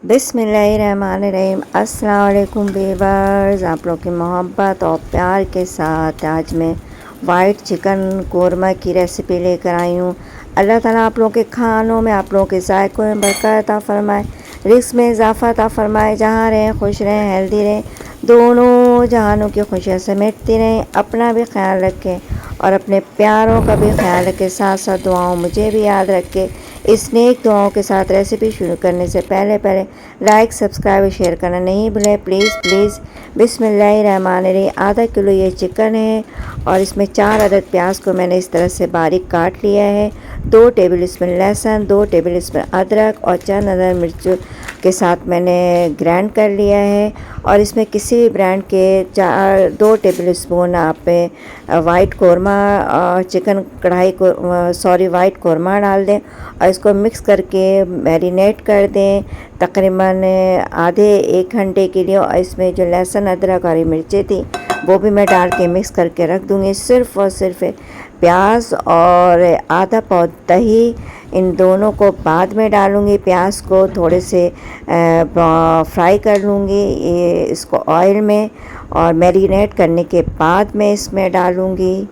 बिस्मिल्लाहिर्रहमानिर्रहीम। अस्सलाम वालेकुम व्यूअर्स, आप लोग की मोहब्बत और प्यार के साथ आज मैं वाइट चिकन कोरमा की रेसिपी लेकर आई हूँ। अल्लाह ताला आप लोगों के खानों में, आप लोगों के जायकों में बरकत अता फ़रमाए, रिज़्क़ में इजाफ़ा अता फ़रमाए, जहाँ रहें खुश रहें, हेल्दी रहें, दोनों जहानों की खुशियाँ समेटती रहें। अपना भी ख्याल रखें और अपने प्यारों का भी ख्याल रखें, साथ साथ दुआओं मुझे भी याद रखें। इस नेक दुआओं के साथ रेसिपी शुरू करने से पहले लाइक सब्सक्राइब और शेयर करना नहीं भूलें प्लीज़। बिस्मिल्लाहिर्रहमानिर्रहीम। आधा किलो ये चिकन है और इसमें 4 अदद प्याज को मैंने इस तरह से बारीक काट लिया है। 2 टेबल स्पून लहसुन, 2 टेबल स्पून अदरक और चंद अदद मिर्च के साथ मैंने ग्राइंड कर लिया है। और इसमें किसी भी ब्रांड के 2 टेबल स्पून आप वाइट कौरमा चिकन कढ़ाई को वाइट कौरमा डाल दें और इसको मिक्स करके मैरिनेट कर दें तकरीबन आधे 1 घंटे के लिए। और इसमें जो लहसुन अदरक और मिर्चें थी वो भी मैं डाल के मिक्स करके रख दूँगी। सिर्फ़ और सिर्फ प्याज और आधा पाव दही, इन दोनों को बाद में डालूँगी। प्याज को थोड़े से फ्राई कर लूँगी ये इसको ऑयल में, और मैरिनेट करने के बाद मैं इसमें डालूँगी।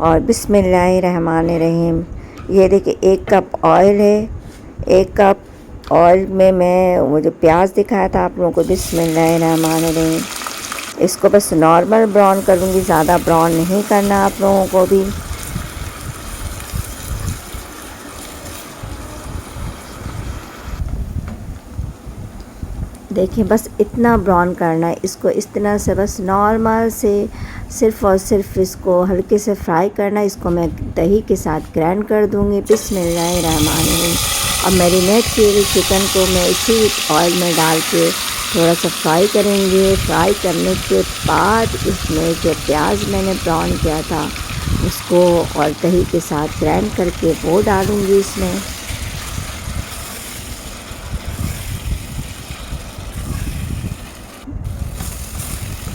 और बिस्मिल्लाहिर्रहमानिर्रहीम, ये देखिए 1 कप ऑयल है। 1 कप ऑयल में मैं वो जो प्याज दिखाया था आप लोगों को, बिस्मिल्लाहिर्रहमानिर्रहीम, इसको बस नॉर्मल ब्राउन करूँगी, ज़्यादा ब्राउन नहीं करना आप लोगों को भी। देखिए बस इतना ब्राउन करना है इसको, इस तरह से बस नॉर्मल से सिर्फ़ और सिर्फ इसको हल्के से फ्राई करना है। इसको मैं दही के साथ ग्राइंड कर दूँगी। बिस्मिल्लाहिर्रहमानिर्रहीम। और मैरिनेट किए हुए चिकन को मैं इसी ऑयल में डाल के थोड़ा सा फ्राई करेंगे। फ्राई करने के बाद इसमें जो प्याज मैंने ब्राउन किया था उसको और दही के साथ ग्राइंड करके वो डालूँगी इसमें।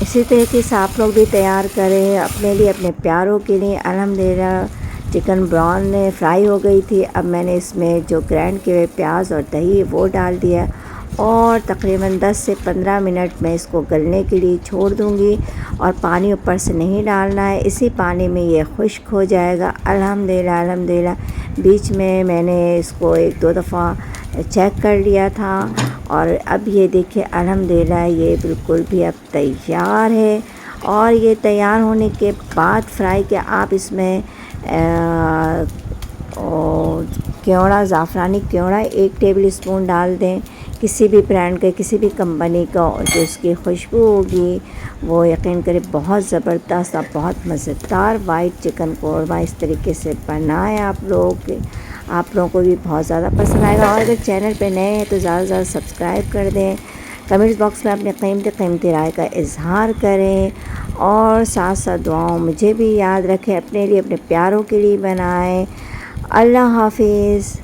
इसी तरीके से आप लोग भी तैयार करें अपने लिए, अपने प्यारों के लिए। अल्हम्दुलिल्लाह चिकन ब्राउन फ्राई हो गई थी। अब मैंने इसमें जो ग्राइंड किए हुए प्याज और दही वो डाल दिया और तकरीबन 10 से 15 मिनट में इसको गलने के लिए छोड़ दूँगी। और पानी ऊपर से नहीं डालना है, इसी पानी में ये खुश्क हो जाएगा। अल्हम्दुलिल्लाह बीच में मैंने इसको 1-2 दफ़ा चेक कर लिया था। और अब ये देखिए अल्हम्दुलिल्लाह ये बिल्कुल भी अब तैयार है। और ये तैयार होने के बाद फ्राई के आप इसमें क्योड़ा, ज़ाफ़रानी क्योड़ा 1 टेबल स्पून डाल दें, किसी भी ब्रांड का, किसी भी कंपनी का, जो इसकी खुशबू होगी वो यकीन करें बहुत ज़बरदस्त और बहुत मज़ेदार वाइट चिकन कोरमा इस तरीके से बनाएं आप लोगों को भी बहुत ज़्यादा पसंद आएगा। और अगर चैनल पे नए हैं तो ज़्यादा से ज़्यादा सब्सक्राइब कर दें। कमेंट्स बॉक्स में अपने कीमती राय का इज़हार करें और साथ साथ दुआओं मुझे भी याद रखें। अपने लिए, अपने प्यारों के लिए बनाएं। अल्लाह हाफिज़।